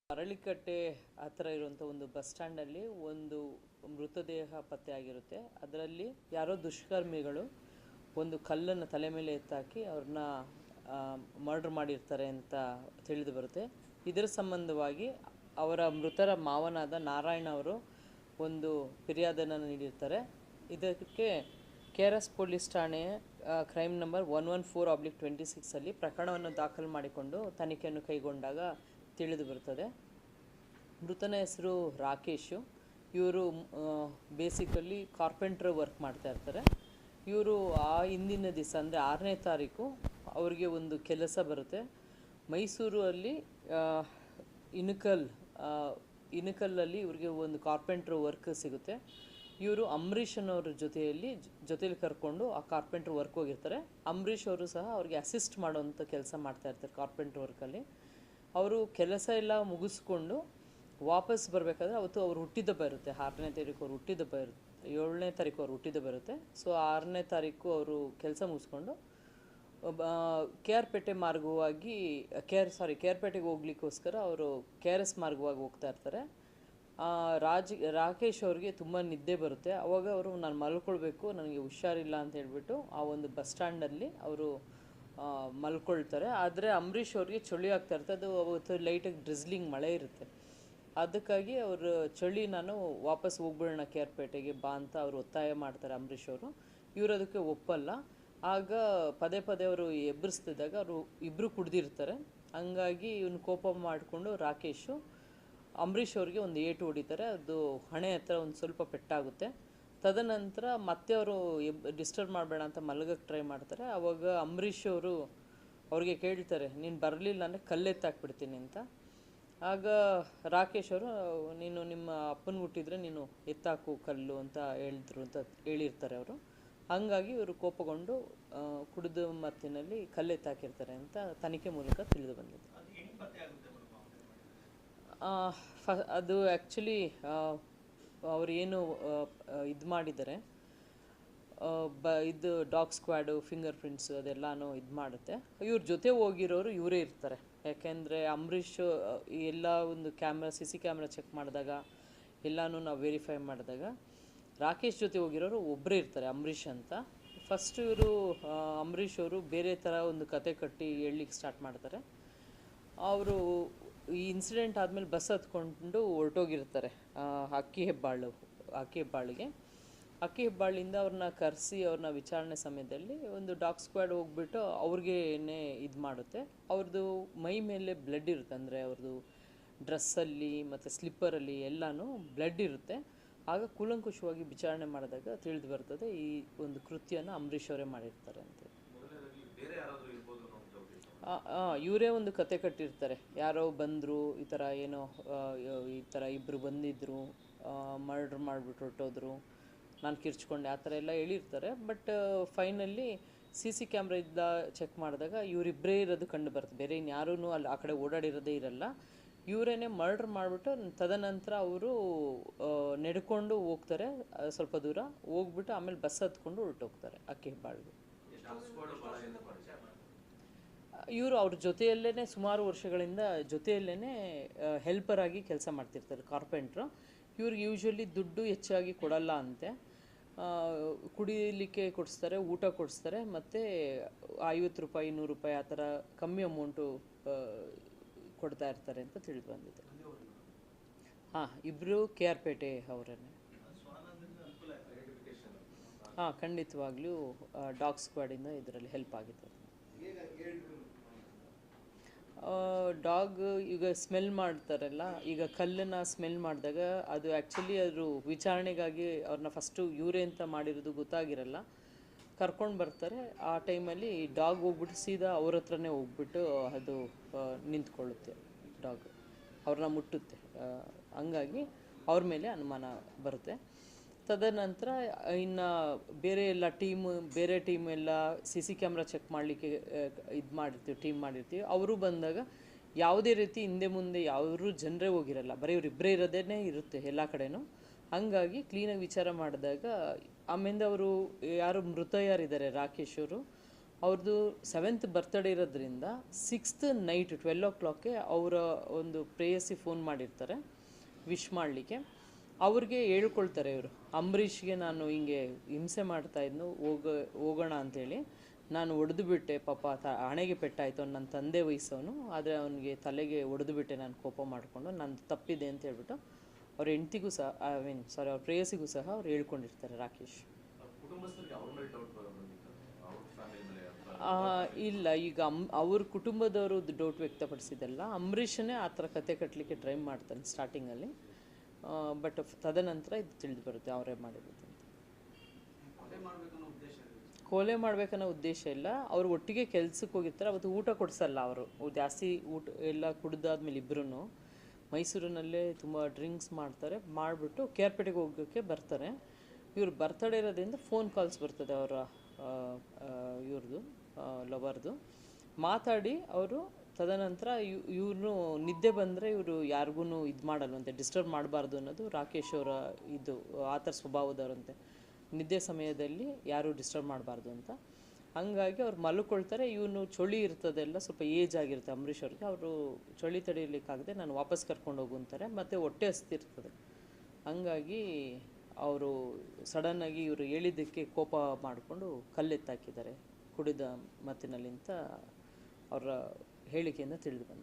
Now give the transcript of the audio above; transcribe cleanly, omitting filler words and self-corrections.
ಅರಳಿಕಟ್ಟೆ ಹತ್ರ ಇರುವಂಥ ಒಂದು ಬಸ್ ಸ್ಟ್ಯಾಂಡಲ್ಲಿ ಒಂದು ಮೃತದೇಹ ಪತ್ತೆ ಆಗಿರುತ್ತೆ. ಅದರಲ್ಲಿ ಯಾರೋ ದುಷ್ಕರ್ಮಿಗಳು ಒಂದು ಕಲ್ಲನ್ನು ತಲೆ ಮೇಲೆ ಎತ್ತಾಕಿ ಅವ್ರನ್ನ ಮರ್ಡರ್ ಮಾಡಿರ್ತಾರೆ ಅಂತ ತಿಳಿದು ಬರುತ್ತೆ. ಇದರ ಸಂಬಂಧವಾಗಿ ಅವರ ಮೃತರ ಮಾವನಾದ ನಾರಾಯಣ ಅವರು ಒಂದು ಫಿರ್ಯಾದನ್ನು ನೀಡಿರ್ತಾರೆ. ಇದಕ್ಕೆ KRS ಪೊಲೀಸ್ ಠಾಣೆ ಕ್ರೈಮ್ ನಂಬರ್ 114/26 ಪ್ರಕರಣವನ್ನು ದಾಖಲು ಮಾಡಿಕೊಂಡು ತನಿಖೆಯನ್ನು ಕೈಗೊಂಡಾಗ ತಿಳಿದು ಬರುತ್ತದೆ. ಮೃತನ ಹೆಸರು ರಾಕೇಶು. ಇವರು ಬೇಸಿಕಲಿ ಕಾರ್ಪೆಂಟ್ರ್ ವರ್ಕ್ ಮಾಡ್ತಾ ಇರ್ತಾರೆ. ಇವರು ಆ ಹಿಂದಿನ ದಿವಸ ಅಂದರೆ 6ನೇ ತಾರೀಕು ಅವ್ರಿಗೆ ಒಂದು ಕೆಲಸ ಬರುತ್ತೆ. ಮೈಸೂರಲ್ಲಿ ಇನಕಲ್ಲಲ್ಲಿ ಇವ್ರಿಗೆ ಒಂದು ಕಾರ್ಪೆಂಟ್ರ್ ವರ್ಕ್ ಸಿಗುತ್ತೆ. ಇವರು ಅಂಬರೀಷನವ್ರ ಜೊತೆಯಲ್ಲಿ ಕರ್ಕೊಂಡು ಆ ಕಾರ್ಪೆಂಟ್ರ್ ವರ್ಕ್ ಹೋಗಿರ್ತಾರೆ. ಅಂಬರೀಷ್ ಅವರು ಸಹ ಅವ್ರಿಗೆ ಅಸಿಸ್ಟ್ ಮಾಡೋವಂಥ ಕೆಲಸ ಮಾಡ್ತಾ ಇರ್ತಾರೆ ಕಾರ್ಪೆಂಟ್ರ್ ವರ್ಕಲ್ಲಿ. ಅವರು ಕೆಲಸ ಎಲ್ಲ ಮುಗಿಸ್ಕೊಂಡು ವಾಪಸ್ ಬರಬೇಕಾದ್ರೆ ಅವತ್ತು ಅವ್ರು ಹುಟ್ಟಿದಬ್ಬ ಇರುತ್ತೆ. 6ನೇ ತಾರೀಕು ಅವ್ರು ಹುಟ್ಟಿದಬ್ಬ ಇರುತ್ತೆ, 7ನೇ ತಾರೀಕು ಅವ್ರು ಹುಟ್ಟಿದಬ್ಬ ಇರುತ್ತೆ. ಸೊ 6ನೇ ತಾರೀಕು ಅವರು ಕೆಲಸ ಮುಗಿಸ್ಕೊಂಡು KR ಪೇಟೆ ಮಾರ್ಗವಾಗಿ KR ಪೇಟೆಗೆ ಹೋಗ್ಲಿಕ್ಕೋಸ್ಕರ ಅವರು KRS ಮಾರ್ಗವಾಗಿ ಹೋಗ್ತಾ ಇರ್ತಾರೆ. ರಾಕೇಶ್ ಅವ್ರಿಗೆ ತುಂಬ ನಿದ್ದೆ ಬರುತ್ತೆ. ಅವಾಗ ಅವರು ನಾನು ಮಲ್ಕೊಳ್ಬೇಕು, ನನಗೆ ಹುಷಾರಿಲ್ಲ ಅಂತ ಹೇಳ್ಬಿಟ್ಟು ಆ ಒಂದು ಬಸ್ ಸ್ಟ್ಯಾಂಡಲ್ಲಿ ಅವರು ಮಲ್ಕೊಳ್ತಾರೆ. ಆದರೆ ಅಂಬರೀಷ್ ಅವ್ರಿಗೆ ಚಳಿ ಆಗ್ತಾ ಇರುತ್ತೆ. ಅದು ಅವತ್ತು ಲೈಟಾಗಿ ಡ್ರಿಸ್ಲಿಂಗ್ ಮಳೆ ಇರುತ್ತೆ. ಅದಕ್ಕಾಗಿ ಅವರು ನಾನು ವಾಪಸ್ ಹೋಗ್ಬಿಡೋಣ KR ಪೇಟೆಗೆ ಬಾ ಅಂತ ಅವರು ಒತ್ತಾಯ ಮಾಡ್ತಾರೆ ಅಂಬರೀಷ್ ಅವರು. ಇವರು ಅದಕ್ಕೆ ಒಪ್ಪಲ್ಲ. ಆಗ ಪದೇ ಅವರು ಎಬ್ಬರಿಸ್ತಿದ್ದಾಗ ಅವರು ಇಬ್ಬರು ಕುಡ್ದಿರ್ತಾರೆ. ಹಂಗಾಗಿ ಇವನು ಕೋಪ ಮಾಡಿಕೊಂಡು ರಾಕೇಶು ಅಂಬರೀಷ್ ಅವ್ರಿಗೆ ಒಂದು ಏಟು ಹೊಡಿತಾರೆ. ಅದು ಹಣೆ ಹತ್ರ ಒಂದು ಸ್ವಲ್ಪ ಪೆಟ್ಟಾಗುತ್ತೆ. ತದನಂತರ ಮತ್ತೆ ಅವರು ಡಿಸ್ಟರ್ಬ್ ಮಾಡಬೇಡ ಅಂತ ಮಲಗಕ್ಕೆ ಟ್ರೈ ಮಾಡ್ತಾರೆ. ಆವಾಗ ಅಂಬರೀಷ್ ಅವರು ಅವ್ರಿಗೆ ಕೇಳ್ತಾರೆ, ನೀನು ಬರಲಿಲ್ಲ ಅಂದರೆ ಕಲ್ಲೆತ್ತಾಕ್ಬಿಡ್ತೀನಿ ಅಂತ. ಆಗ ರಾಕೇಶ್ ಅವರು, ನೀನು ನಿಮ್ಮ ಅಪ್ಪನ ಹುಟ್ಟಿದ್ರೆ ನೀನು ಎತ್ತಾಕು ಕಲ್ಲು ಅಂತ ಹೇಳಿರ್ತಾರೆ ಅವರು. ಹಾಗಾಗಿ ಇವರು ಕೋಪಗೊಂಡು ಕುಡಿದ ಮತ್ತಿನಲ್ಲಿ ಕಲ್ಲೆತ್ತಾಕಿರ್ತಾರೆ ಅಂತ ತನಿಖೆ ಮೂಲಕ ತಿಳಿದು ಬಂದಿದೆ. ಅದು ಆ್ಯಕ್ಚುಲಿ ಅವ್ರು ಏನು ಇದು ಮಾಡಿದ್ದಾರೆ, ಇದು ಡಾಗ್ ಸ್ಕ್ವಾಡು, ಫಿಂಗರ್ ಪ್ರಿಂಟ್ಸು ಅದೆಲ್ಲನೂ ಇದು ಮಾಡುತ್ತೆ. ಇವ್ರ ಜೊತೆ ಹೋಗಿರೋರು ಇವರೇ ಇರ್ತಾರೆ. ಯಾಕೆಂದರೆ ಅಂಬರೀಷ್ ಎಲ್ಲ ಒಂದು CC ಕ್ಯಾಮ್ರಾ ಚೆಕ್ ಮಾಡಿದಾಗ ಎಲ್ಲನೂ ನಾವು ವೆರಿಫೈ ಮಾಡಿದಾಗ ರಾಕೇಶ್ ಜೊತೆ ಹೋಗಿರೋರು ಒಬ್ಬರೇ ಇರ್ತಾರೆ, ಅಂಬರೀಷ್ ಅಂತ. ಫಸ್ಟ್ ಇವರು ಅಂಬರೀಷ್ ಅವರು ಬೇರೆ ಥರ ಒಂದು ಕತೆ ಕಟ್ಟಿ ಹೇಳಲಿಕ್ಕೆ ಸ್ಟಾರ್ಟ್ ಮಾಡ್ತಾರೆ. ಅವರು ಈ ಇನ್ಸಿಡೆಂಟ್ ಆದಮೇಲೆ ಬಸ್ ಹತ್ಕೊಂಡು ಹೊರಟೋಗಿರ್ತಾರೆ ಅಕ್ಕಿ ಹೆಬ್ಬಾಳಿಗೆ ಅವ್ರನ್ನ ಕರೆಸಿ ಅವ್ರನ್ನ ವಿಚಾರಣೆ ಸಮಯದಲ್ಲಿ ಒಂದು ಡಾಗ್ ಸ್ಕ್ವಾಡ್ ಹೋಗ್ಬಿಟ್ಟು ಅವ್ರಿಗೇನೆ ಇದು ಮಾಡುತ್ತೆ. ಅವ್ರದ್ದು ಮೈ ಮೇಲೆ ಬ್ಲಡ್ ಇರುತ್ತೆ, ಅಂದರೆ ಅವ್ರದ್ದು ಡ್ರೆಸ್ಸಲ್ಲಿ ಮತ್ತು ಸ್ಲಿಪ್ಪರಲ್ಲಿ ಎಲ್ಲನೂ ಬ್ಲಡ್ ಇರುತ್ತೆ. ಆಗ ಕೂಲಂಕುಷವಾಗಿ ವಿಚಾರಣೆ ಮಾಡಿದಾಗ ತಿಳಿದು ಬರ್ತದೆ ಈ ಒಂದು ಕೃತ್ಯನ ಅಂಬರೀಷ್ ಅವರೇ ಮಾಡಿರ್ತಾರೆ ಅಂತ. ಇವರೇ ಒಂದು ಕತೆ ಕಟ್ಟಿರ್ತಾರೆ. ಯಾರೋ ಬಂದರು, ಈ ಥರ ಏನೋ ಈ ಥರ ಇಬ್ಬರು ಬಂದಿದ್ದರು, ಮರ್ಡ್ರ್ ಮಾಡಿಬಿಟ್ಟು ಹೊರಟೋದ್ರು, ನಾನು ಕಿರ್ಚ್ಕೊಂಡೆ, ಆ ಥರ ಎಲ್ಲ ಹೇಳಿರ್ತಾರೆ. But finally CC camera check ಮಾಡಿದಾಗ ಇವರಿಬ್ಬರೇ ಇರೋದು ಕಂಡು ಬರುತ್ತೆ. ಬೇರೆ ಇನ್ಯಾರೂ ಅಲ್ಲಿ ಆ ಕಡೆ ಓಡಾಡಿರೋದೇ ಇರಲ್ಲ. ಇವರೇನೆ ಮರ್ಡ್ರ್ ಮಾಡಿಬಿಟ್ಟು ತದನಂತರ ಅವರು ನಡ್ಕೊಂಡು ಹೋಗ್ತಾರೆ. ಸ್ವಲ್ಪ ದೂರ ಹೋಗ್ಬಿಟ್ಟು ಆಮೇಲೆ ಬಸ್ ಹತ್ಕೊಂಡು ಹೊರಟೋಗ್ತಾರೆ ಅಕ್ಕಿ ಹೆಬ್ಬಾಳಿಗೆ. ಇವರು ಅವ್ರ ಜೊತೆಯಲ್ಲೇ ಸುಮಾರು ವರ್ಷಗಳಿಂದ ಜೊತೆಯಲ್ಲೇ ಹೆಲ್ಪರ್ ಆಗಿ ಕೆಲಸ ಮಾಡ್ತಿರ್ತಾರೆ, ಕಾರ್ಪೆಂಟ್ರು. ಇವ್ರಿಗೆ ಯೂಶ್ವಲಿ ದುಡ್ಡು ಹೆಚ್ಚಾಗಿ ಕೊಡಲ್ಲ ಅಂತೆ. ಕುಡಿಲಿಕ್ಕೆ ಕೊಡಿಸ್ತಾರೆ, ಊಟ ಕೊಡಿಸ್ತಾರೆ, ಮತ್ತು 50 ರೂಪಾಯಿ 100 ರೂಪಾಯಿ ಆ ಥರ ಕಮ್ಮಿ ಅಮೌಂಟು ಕೊಡ್ತಾ ಇರ್ತಾರೆ ಅಂತ ತಿಳಿದು ಬಂದಿದೆ. ಇಬ್ಬರು KR ಪೇಟೆ ಅವರನ್ನೇ. ಖಂಡಿತವಾಗ್ಲೂ ಡಾಗ್ ಸ್ಕ್ವಾಡಿಂದ ಇದರಲ್ಲಿ ಹೆಲ್ಪ್ ಆಗಿದೆ. ಡಾಗ್ ಈಗ ಸ್ಮೆಲ್ ಮಾಡ್ತಾರಲ್ಲ, ಈಗ ಕಲ್ಲನ್ನು ಸ್ಮೆಲ್ ಮಾಡಿದಾಗ ಅದು ಆ್ಯಕ್ಚುಲಿ ಅದು ವಿಚಾರಣೆಗಾಗಿ ಅವ್ರನ್ನ ಫಸ್ಟು ಇವರೇ ಅಂತ ಮಾಡಿರೋದು ಗೊತ್ತಾಗಿರಲ್ಲ. ಕರ್ಕೊಂಡು ಬರ್ತಾರೆ. ಆ ಟೈಮಲ್ಲಿ ಡಾಗ್ ಹೋಗ್ಬಿಟ್ಟು ಸೀದಾ ಅವ್ರ ಹತ್ರನೇ ಹೋಗ್ಬಿಟ್ಟು ಅದು ನಿಂತ್ಕೊಳ್ಳುತ್ತೆ. ಡಾಗ್ ಅವ್ರನ್ನ ಮುಟ್ಟುತ್ತೆ. ಹಂಗಾಗಿ ಅವ್ರ ಮೇಲೆ ಅನುಮಾನ ಬರುತ್ತೆ. ತದನಂತರ ಇನ್ನು ಬೇರೆ ಟೀಮ್ ಎಲ್ಲ CC ಕ್ಯಾಮ್ರಾ ಚೆಕ್ ಮಾಡಲಿಕ್ಕೆ ಟೀಮ್ ಮಾಡಿರ್ತೀವಿ. ಅವರು ಬಂದಾಗ ಯಾವುದೇ ರೀತಿ ಹಿಂದೆ ಮುಂದೆ ಯಾರೂ ಜನರೇ ಹೋಗಿರಲ್ಲ, ಬರೀ ಇವರಿಬ್ಬರೇ ಇರೋದೇ ಇರುತ್ತೆ ಎಲ್ಲ ಕಡೆನೂ. ಹಾಗಾಗಿ ಕ್ಲೀನಾಗಿ ವಿಚಾರ ಮಾಡಿದಾಗ ಆಮೇಲೆ ಅವರು ಯಾರು ಮೃತ ಯಾರಿದ್ದಾರೆ ರಾಕೇಶ್ ಅವರು, ಅವ್ರದ್ದು 7th ಬರ್ತ್ಡೇ ಇರೋದ್ರಿಂದ 6th ನೈಟ್ 12 o'clockಗೆ ಅವರ ಒಂದು ಪ್ರೇಯಸಿ ಫೋನ್ ಮಾಡಿರ್ತಾರೆ ವಿಶ್ ಮಾಡಲಿಕ್ಕೆ. ಅವ್ರಿಗೆ ಹೇಳ್ಕೊಳ್ತಾರೆ ಇವರು, ಅಂಬರೀಷ್ಗೆ ನಾನು ಹಿಂಗೆ ಹಿಂಸೆ ಮಾಡ್ತಾಯಿದ್ನು, ಹೋಗೋಣ ಅಂಥೇಳಿ. ನಾನು ಹೊಡೆದು ಬಿಟ್ಟೆ, ಪಾಪ ಹಣೆಗೆ ಪೆಟ್ಟಾಯಿತು, ನನ್ನ ತಂದೆ ವಯಸ್ಸವನು, ಆದರೆ ಅವನಿಗೆ ತಲೆಗೆ ಹೊಡೆದು ಬಿಟ್ಟೆ ನಾನು ಕೋಪ ಮಾಡಿಕೊಂಡು, ನಂದು ತಪ್ಪಿದೆ ಅಂತ ಹೇಳ್ಬಿಟ್ಟು ಅವ್ರ ಹೆಂಡ್ತಿಗೂ ಸಹ ಅವ್ರ ಪ್ರೇಯಸಿಗೂ ಸಹ ಅವ್ರು ಹೇಳ್ಕೊಂಡಿರ್ತಾರೆ ರಾಕೇಶ್. ಇಲ್ಲ, ಈಗ ಅವ್ರ ಕುಟುಂಬದವರು ಡೌಟ್ ವ್ಯಕ್ತಪಡಿಸಿದಲ್ಲ, ಅಂಬರೀಷನೇ ಆ ಥರ ಕತೆ ಕಟ್ಟಲಿಕ್ಕೆ ಟ್ರೈ ಮಾಡ್ತಾನೆ ಸ್ಟಾರ್ಟಿಂಗಲ್ಲಿ. ಬಟ್ ತದನಂತರ ಇದು ತಿಳಿದು ಬರುತ್ತೆ ಅವರೇ ಮಾಡಿರೋದು ಅಂತ. ಕೊಲೆ ಮಾಡ್ಬೇಕನ್ನೋ ಉದ್ದೇಶ ಇಲ್ಲ. ಅವ್ರು ಒಟ್ಟಿಗೆ ಕೆಲ್ಸಕ್ಕೆ ಹೋಗಿರ್ತಾರೆ, ಅವತ್ತು ಊಟ ಕೊಡಿಸಲ್ಲ ಅವರು, ಜಾಸ್ತಿ ಊಟ ಎಲ್ಲ ಕುಡ್ದಾದ್ಮೇಲೆ ಇಬ್ಬರೂ ಮೈಸೂರಿನಲ್ಲೇ ತುಂಬ ಡ್ರಿಂಕ್ಸ್ ಮಾಡ್ತಾರೆ. ಮಾಡಿಬಿಟ್ಟು ಕೇರ್ಪೇಟೆಗೆ ಹೋಗೋಕ್ಕೆ ಬರ್ತಾರೆ. ಇವ್ರು ಬರ್ತಡೇ ಇರೋದ್ರಿಂದ ಫೋನ್ ಕಾಲ್ಸ್ ಬರ್ತದೆ ಅವರ ಇವ್ರದ್ದು ಲವರ್ದು. ಮಾತಾಡಿ ಅವರು ತದನಂತರ ಇವ್ರನ್ನು ನಿದ್ದೆ ಬಂದರೆ ಇವರು ಯಾರಿಗೂ ಇದು ಮಾಡಲ್ವಂತೆ, ಡಿಸ್ಟರ್ಬ್ ಮಾಡಬಾರ್ದು ಅನ್ನೋದು ರಾಕೇಶ್ ಅವರ ಇದು, ಆ ಥರ ಸ್ವಭಾವದವರಂತೆ. ನಿದ್ದೆ ಸಮಯದಲ್ಲಿ ಯಾರೂ ಡಿಸ್ಟರ್ಬ್ ಮಾಡಬಾರ್ದು ಅಂತ. ಹಂಗಾಗಿ ಅವ್ರು ಮಲ್ಕೊಳ್ತಾರೆ. ಇವನು ಚಳಿ ಇರ್ತದೆಲ್ಲ, ಸ್ವಲ್ಪ ಏಜ್ ಆಗಿರುತ್ತೆ ಅಂಬರೀಷ್ ಅವ್ರಿಗೆ. ಅವರು ಚಳಿ ತಡೀಲಿಕ್ಕಾಗದೆ ನಾನು ವಾಪಸ್ ಕರ್ಕೊಂಡು ಹೋಗು ಅಂತಾರೆ. ಮತ್ತು ಹೊಟ್ಟೆ ಹಸ್ತಿರ್ತದೆ. ಹಂಗಾಗಿ ಅವರು ಸಡನ್ನಾಗಿ ಇವರು ಹೇಳಿದ್ದಕ್ಕೆ ಕೋಪ ಮಾಡಿಕೊಂಡು ಕಲ್ಲೆತ್ತಾಕಿದ್ದಾರೆ ಕುಡಿದ ಮತ್ತಿನಲ್ಲಿ ಅಂತ ಅವರ ಹೇಳಿಕೆಯಿಂದ ತಿಳಿದು ಬಂದಿದೆ.